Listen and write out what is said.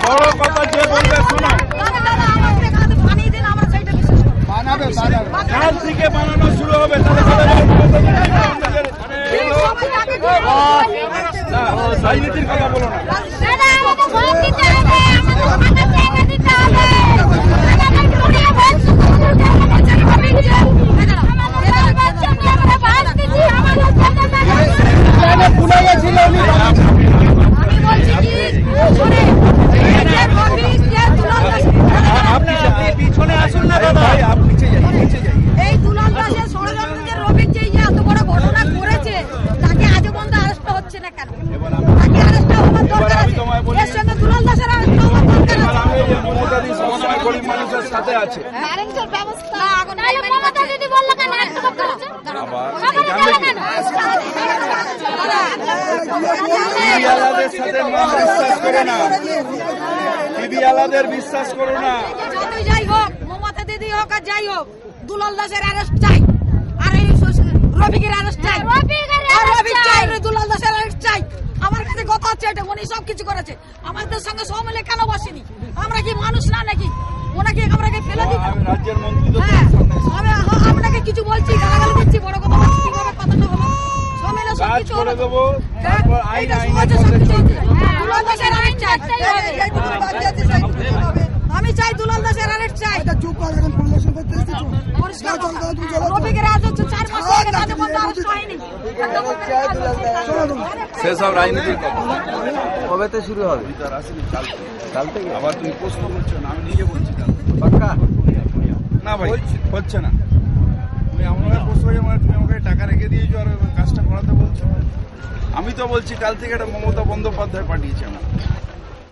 বড় কথা যে বলবে শোনো, কাল থেকে বানানো শুরু হবে। রাজনীতির কথা বলো না। পিছনে আসুন না দাদা, এই দুলাল দাসের ষড়যন্ত্রের রফিক যে এত বড় ঘটনা করেছে, তাকে আজও পর্যন্ত আরেস্ট হচ্ছে না কেন? তাকে আরেস্ট হওয়ার দরকার আছে। এর সঙ্গে দুলাল দাসের আরেস্ট হওয়ার দরকার আছে। গরিব মানুষের সাথে আছে। ব্যবস্থা মমতা যদি বললো কেন বিশ্বাস করো না, টিভিওয়ালাদের বিশ্বাস করো না। যতই যাই হোক, মমতা দিদি হোক আর যাই হোক, দুলাল দাসের অ্যারেস্ট চাই, আর এই রফিকের অ্যারেস্ট চাই, রফিক চাই, দুলাল দাসের অ্যারেস্ট চাই। আমার কাছে কথা হচ্ছে এটা, উনি সব কিছু করেছে, আমাদের সঙ্গে সব মিলে কেন বসেনি? আমরা কি মানুষ না নাকি? ওনাকে আমরাকে ফেলে দিই? রাজ্যের মন্ত্রী তো আপনাকে কিছু বলছি, গালাগালি দিচ্ছি, বড় কথা বলছি, কিভাবে কথাটা হলো? সব মিলে সব কিছু করে দেবো, তারপর আইন দুলাল দাসের অ্যারেস্ট চাই। আমি চাই দুলাল দাসের অ্যারেস্ট চাই। রফিকের আজ হচ্ছে 4 মাস আগে, তাদের মধ্যে অ্যারেস্ট হয়নি। সেসব রাজনীতির কথা কবে থেকে শুরু হবে? কাল থেকে। আবার তুমি প্রশ্ন করছো না, আমি নিজে বলছি কাল পাক্কা না ভাই, হচ্ছে না। তুমি এমনভাবে প্রশ্ন করছো মানে তুমি আমাকে টাকা রেখে দিয়েছো আর কাজটা করাতে বলছো। আমি তো বলছি কাল থেকে এটা মমতা বন্দ্যোপাধ্যায় পাঠিয়েছে আমার।